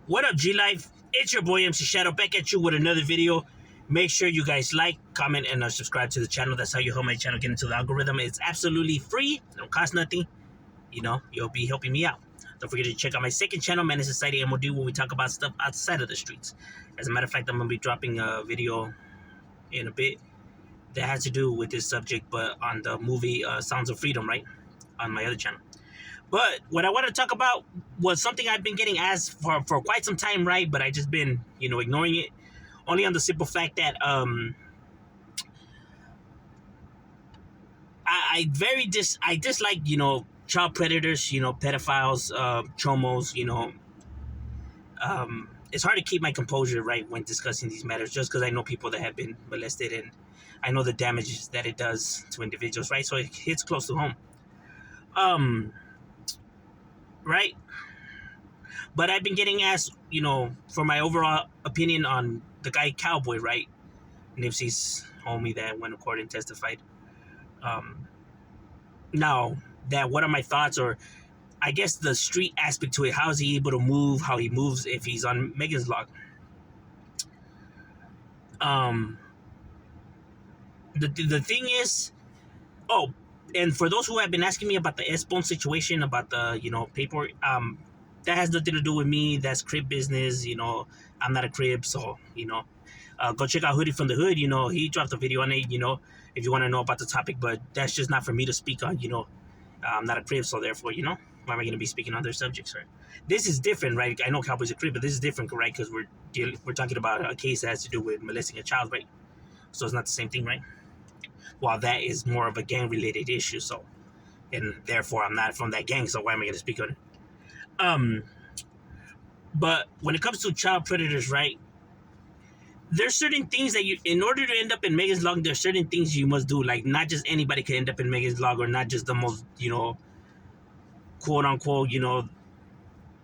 What up, G Life? It's your boy MC Shadow back at you with another video. Make sure you guys like, comment, and subscribe to the channel. That's how you help my channel get into the algorithm. It's absolutely free. It don't cost nothing. You know, you'll be helping me out. Don't forget to check out my second channel, Man in Society M.O.D, where we talk about stuff outside of the streets. As a matter of fact, I'm going to be dropping a video in a bit that has to do with this subject, but on the movie Sounds of Freedom, right? On my other channel. But what I want to talk about was something I've been getting asked for quite some time, right? But I just been, ignoring it. Only on the simple fact that I dislike, child predators, pedophiles, chomos, it's hard to keep my composure, right, when discussing these matters, just because I know people that have been molested and I know the damages that it does to individuals, right? So it hits close to home. Right? But I've been getting asked, for my overall opinion on the guy Cowboy, right? Nipsey's homie that went to court and testified. Now, that what are my thoughts, or I guess the street aspect to it? How is he able to move? How he moves if he's on Megan's log? The thing is, and for those who have been asking me about the S-Bone situation, about the paperwork, that has nothing to do with me. That's crib business. I'm not a crib, so go check out Hoodie from the Hood. He dropped a video on it. If you want to know about the topic, but that's just not for me to speak on. I'm not a crib, so therefore, why am I going to be speaking on other subjects, right? This is different, right? I know Cowboy's a crib, but this is different, right? Because we're talking about a case that has to do with molesting a child, right? So it's not the same thing, right? While that is more of a gang-related issue, so, and therefore I'm not from that gang, so why am I going to speak on it? But when it comes to child predators, right, there's certain things that in order to end up in Megan's log, there's certain things you must do. Like, not just anybody can end up in Megan's log, or not just the most, quote unquote,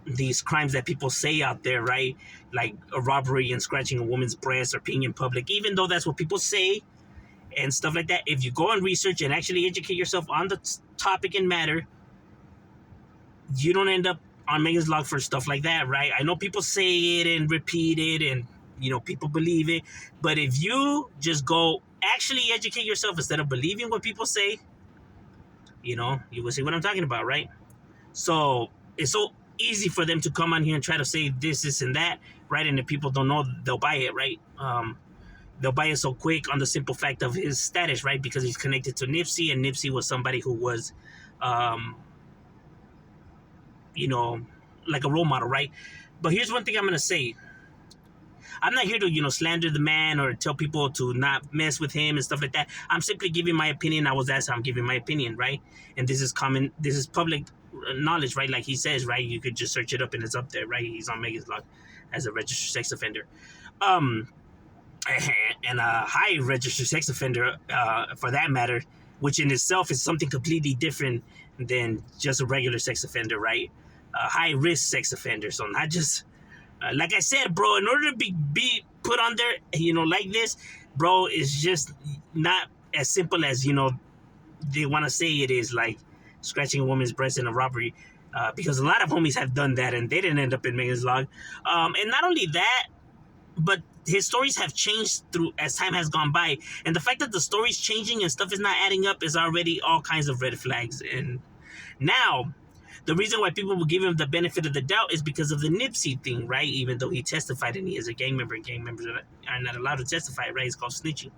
these crimes that people say out there, right? Like a robbery and scratching a woman's breast or peeing in public, even though that's what people say and stuff like that. If you go and research and actually educate yourself on the topic and matter, you don't end up on Megan's log for stuff like that, right? I know people say it and repeat it, and people believe it, but if you just go actually educate yourself instead of believing what people say, you will see what I'm talking about, right? So it's so easy for them to come on here and try to say this and that, right? And if people don't know, they'll buy it, right? They'll buy it so quick on the simple fact of his status, right? Because he's connected to Nipsey, and Nipsey was somebody who was like a role model, right? But here's one thing I'm gonna say. I'm not here to, slander the man or tell people to not mess with him and stuff like that. I'm simply giving my opinion. I was asked, I'm giving my opinion, right? And this is public knowledge, right? Like he says, right? You could just search it up and it's up there, right? He's on Megan's log as a registered sex offender. And a high registered sex offender, for that matter, which in itself is something completely different than just a regular sex offender, right? A high risk sex offender. So not just, like I said, bro, in order to be put on there, like this, bro, it's just not as simple as, they want to say it is, like scratching a woman's breast in a robbery. Because a lot of homies have done that and they didn't end up in Megan's log. And not only that, but his stories have changed as time has gone by. And the fact that the story's changing and stuff is not adding up is already all kinds of red flags. And now, the reason why people will give him the benefit of the doubt is because of the Nipsey thing, right? Even though he testified and he is a gang member, and gang members are not allowed to testify, right? It's called snitching.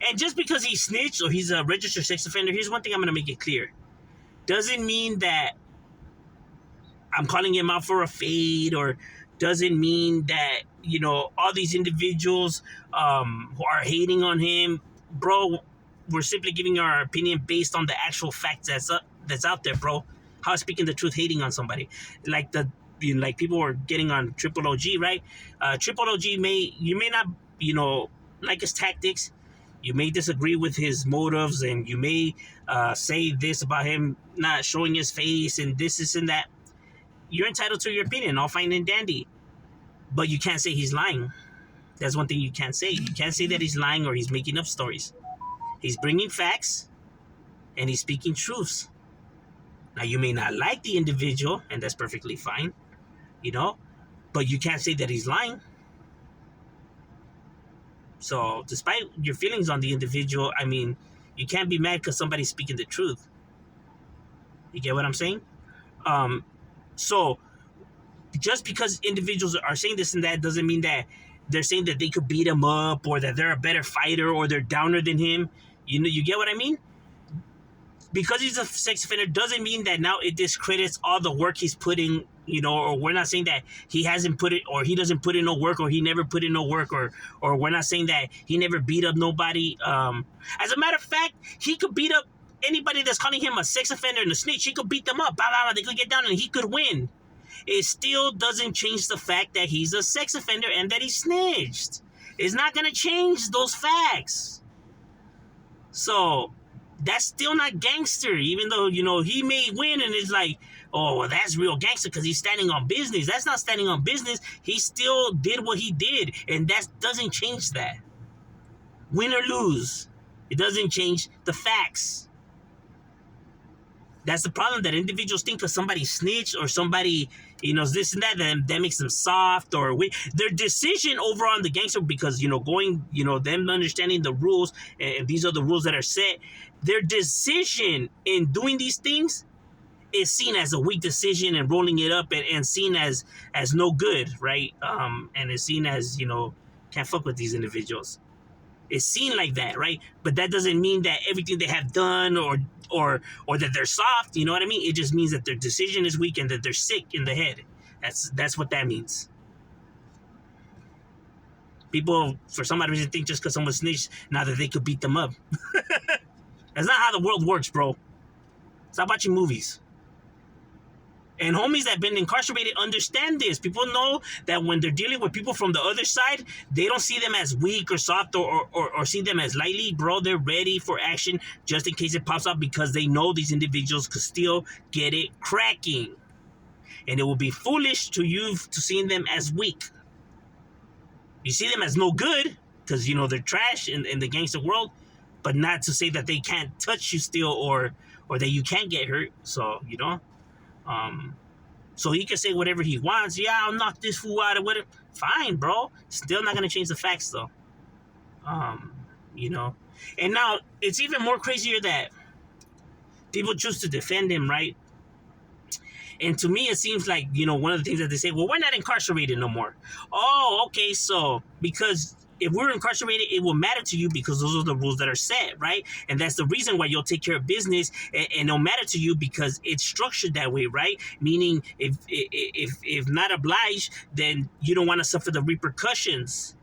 And just because he snitched or he's a registered sex offender, here's one thing I'm going to make it clear. Doesn't mean that I'm calling him out for a fade, or doesn't mean that, all these individuals who are hating on him. Bro, we're simply giving our opinion based on the actual facts that's out there, bro. How is speaking the truth hating on somebody? Like like people were getting on Triple OG, right? Triple OG you may not, like his tactics. You may disagree with his motives, and you may say this about him not showing his face and this and that. You're entitled to your opinion, all fine and dandy. But you can't say he's lying. That's one thing you can't say. You can't say that he's lying or he's making up stories. He's bringing facts, and he's speaking truths. Now, you may not like the individual, and that's perfectly fine, but you can't say that he's lying. So, despite your feelings on the individual, I mean, you can't be mad because somebody's speaking the truth. You get what I'm saying? Um, so, just because individuals are saying this and that doesn't mean that they're saying that they could beat him up or that they're a better fighter or they're downer than him. You know, you get what I mean? Because he's a sex offender doesn't mean that now it discredits all the work he's putting, you know, or we're not saying that he hasn't put it or he doesn't put in no work or he never put in no work or we're not saying that he never beat up nobody. As a matter of fact, he could beat up anybody that's calling him a sex offender and a snitch. He could beat them up. Blah, blah, blah. They could get down and he could win. It still doesn't change the fact that he's a sex offender and that he snitched. It's not going to change those facts. So that's still not gangster, even though, you know, he may win and it's like, oh, well, that's real gangster because he's standing on business. That's not standing on business. He still did what he did, and that doesn't change that. Win or lose, it doesn't change the facts. That's the problem, that individuals think because somebody snitched or somebody, you know, this and that, then that makes them soft or their decision over on the gangster, because, you know, going, you know, them understanding the rules, and these are the rules that are set, their decision in doing these things is seen as a weak decision and rolling it up and seen as no good, right? And it's seen as, you know, can't fuck with these individuals. It's seen like that, right? But that doesn't mean that everything they have done or that they're soft. You know what I mean? It just means that their decision is weak and that they're sick in the head. That's what that means. People, for some odd reason, think just because someone snitched, now that they could beat them up. That's not how the world works, bro. Stop watching movies. And homies that have been incarcerated understand this. People know that when they're dealing with people from the other side, they don't see them as weak or soft or see them as lightly. Bro, they're ready for action just in case it pops up, because they know these individuals could still get it cracking. And it will be foolish to you to see them as weak. You see them as no good because, you know, they're trash in the gangster world, but not to say that they can't touch you still or that you can't get hurt. So, you know. So he can say whatever he wants. Yeah, I'll knock this fool out or whatever. Fine, bro. Still not gonna change the facts, though. You know. And now it's even more crazier that people choose to defend him, right? And to me, it seems like, you know, one of the things that they say, well, we're not incarcerated no more. Oh, okay, so because if we're incarcerated, it will matter to you because those are the rules that are set, right? And that's the reason why you'll take care of business, and it'll matter to you because it's structured that way, right? Meaning, if not obliged, then you don't want to suffer the repercussions,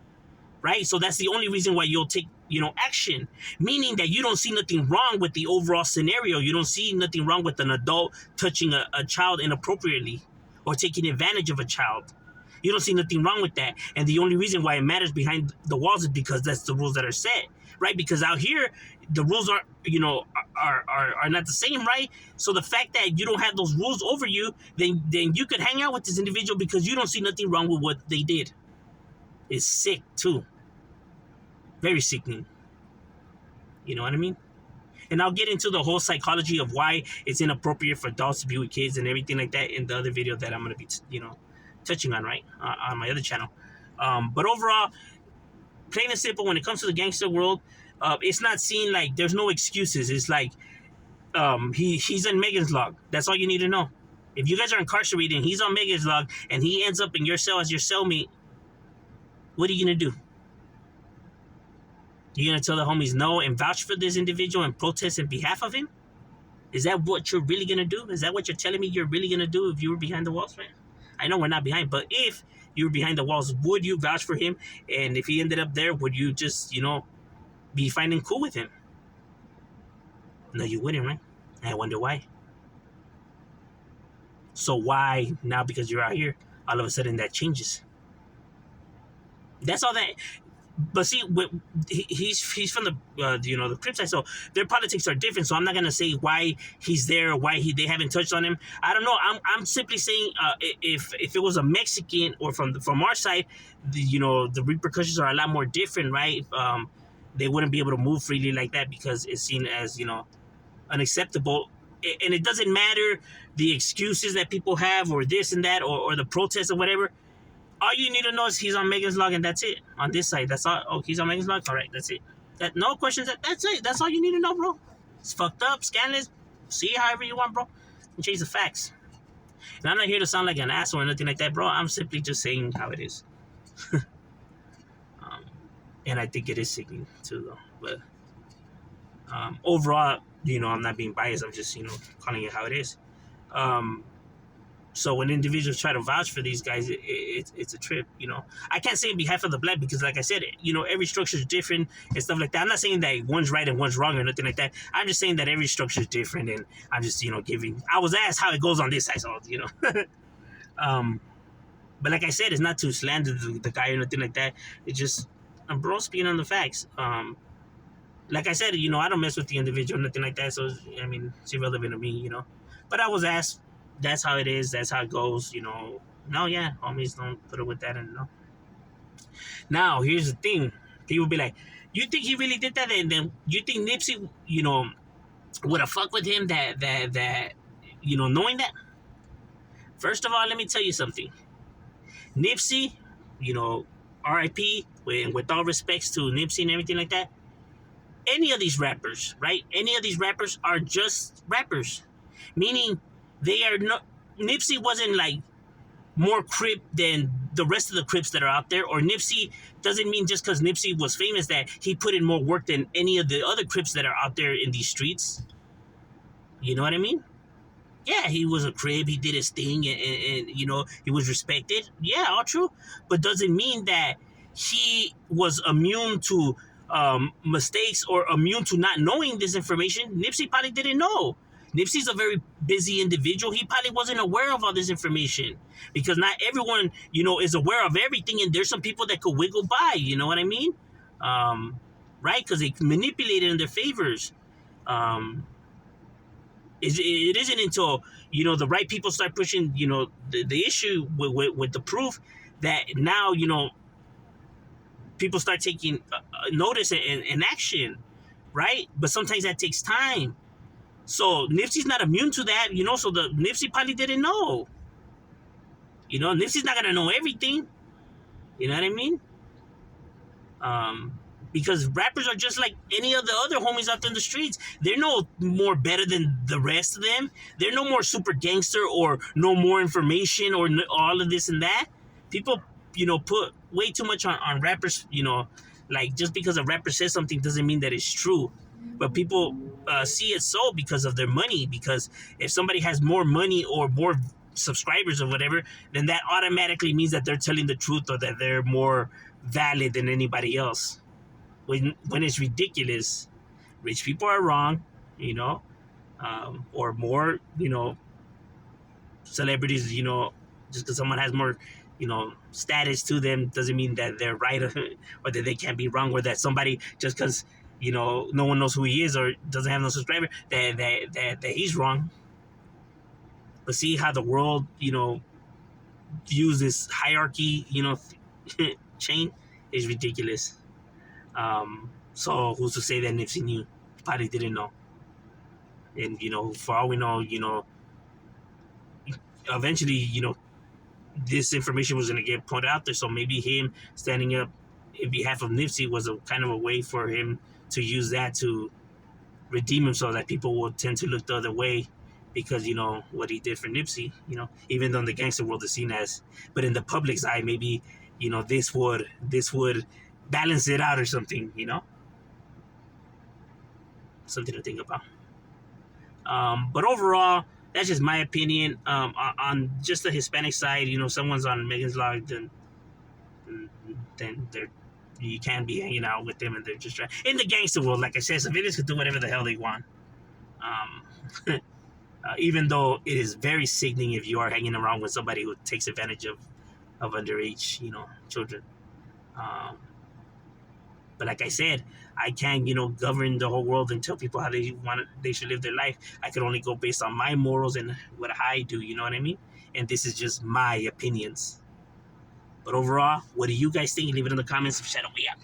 right? So that's the only reason why you'll take, you know, action. Meaning that you don't see nothing wrong with the overall scenario. You don't see nothing wrong with an adult touching a child inappropriately or taking advantage of a child. You don't see nothing wrong with that. And the only reason why it matters behind the walls is because that's the rules that are set, right? Because out here, the rules are, you know, are not the same, right? So the fact that you don't have those rules over you, then you could hang out with this individual because you don't see nothing wrong with what they did. It's sick too. Very sickening. You know what I mean? And I'll get into the whole psychology of why it's inappropriate for adults to be with kids and everything like that in the other video that I'm going to be, you know, touching on, right? On my other channel. But overall, plain and simple, when it comes to the gangster world, it's not seen like there's no excuses. It's like he's in Megan's log. That's all you need to know. If you guys are incarcerated and he's on Megan's log and he ends up in your cell as your cellmate, what are you going to do? You're going to tell the homies no and vouch for this individual and protest in behalf of him? Is that what you're really going to do? Is that what you're telling me you're really going to do if you were behind the walls, man? I know we're not behind, but if you were behind the walls, would you vouch for him? And if he ended up there, would you just, you know, be fine and cool with him? No, you wouldn't, right? I wonder why. So why now, because you're out here, all of a sudden that changes? That's all that. But see, he's from the you know, the Crip side, so their politics are different. So I'm not gonna say why he's there, or why they haven't touched on him. I don't know. I'm simply saying if it was a Mexican or from our side, you know, the repercussions are a lot more different, right? They wouldn't be able to move freely like that because it's seen as, you know, unacceptable. And it doesn't matter the excuses that people have or this and that or the protests or whatever. All you need to know is he's on Megan's log, and that's it. On this side, that's all. Oh, he's on Megan's log. All right, that's it. That no questions. That's it. That's all you need to know, bro. It's fucked up, scandalous. See it however you want, bro. And change the facts. And I'm not here to sound like an asshole or nothing like that, bro. I'm simply just saying how it is. um, and I think it is sickening too, though. But overall, I'm not being biased. I'm just, calling it how it is. So when individuals try to vouch for these guys, it's a trip. I can't say in behalf of the black because, like I said, every structure is different and stuff like that. I'm not saying that one's right and one's wrong or nothing like that. I'm just saying that every structure is different, and I'm just, giving. I was asked how it goes on this side, so but like I said, it's not to slander the guy or nothing like that. It's just, bro, speaking on the facts. Like I said, I don't mess with the individual or nothing like that. So it's irrelevant to me, But I was asked. That's how it is. That's how it goes. No, yeah, homies, don't put it with that. And no. Now, here's the thing. People be like, you think he really did that? And then you think Nipsey, would have fucked with him that knowing that? First of all, let me tell you something. Nipsey, R.I.P., with all respects to Nipsey and everything like that, any of these rappers, right? Any of these rappers are just rappers. Meaning, they are not. Nipsey wasn't like more Crip than the rest of the Crips that are out there, or Nipsey doesn't mean just because Nipsey was famous that he put in more work than any of the other Crips that are out there in these streets. You know what I mean? Yeah, he was a Crip. He did his thing, and he was respected. Yeah, all true, but doesn't mean that he was immune to mistakes or immune to not knowing this information. Nipsey probably didn't know. Nipsey's a very busy individual. He probably wasn't aware of all this information because not everyone, is aware of everything. And there's some people that could wiggle by, you know what I mean? Right? Because they manipulate it in their favors. It isn't until, the right people start pushing, the issue with the proof that now, people start taking notice and action, right? But sometimes that takes time. So Nipsey's not immune to that, so the Nipsey probably didn't know. Nipsey's not gonna know everything. You know what I mean? Because rappers are just like any of the other homies out there in the streets. They're no more better than the rest of them. They're no more super gangster or no more information or all of this and that. People, put way too much on rappers, like just because a rapper says something doesn't mean that it's true. But people see it so because of their money. Because if somebody has more money or more subscribers or whatever, then that automatically means that they're telling the truth or that they're more valid than anybody else. When it's ridiculous, rich people are wrong, or more, celebrities, just because someone has more, status to them doesn't mean that they're right or that they can't be wrong, or that somebody just because no one knows who he is or doesn't have no subscriber that he's wrong. But see how the world views this hierarchy chain is ridiculous. So who's to say that Nipsey knew? Probably didn't know. And for all we know, eventually this information was going to get put out there. So maybe him standing up in behalf of Nipsey was a kind of a way for him to use that to redeem himself, that people will tend to look the other way because what he did for Nipsey, even though in the gangster world is seen as, but in the public's eye, maybe this would balance it out or something, something to think about. But overall, that's just my opinion. On just the Hispanic side, someone's on Megan's log, then they're, you can't be hanging out with them, and they're just trying. In the gangster world, like I said, civilians can do whatever the hell they want. Even though it is very sickening if you are hanging around with somebody who takes advantage of underage, children. But like I said, I can't, govern the whole world and tell people how they should live their life. I can only go based on my morals and what I do, you know what I mean? And this is just my opinions. But overall, what do you guys think? Leave it in the comments. Shadow me up.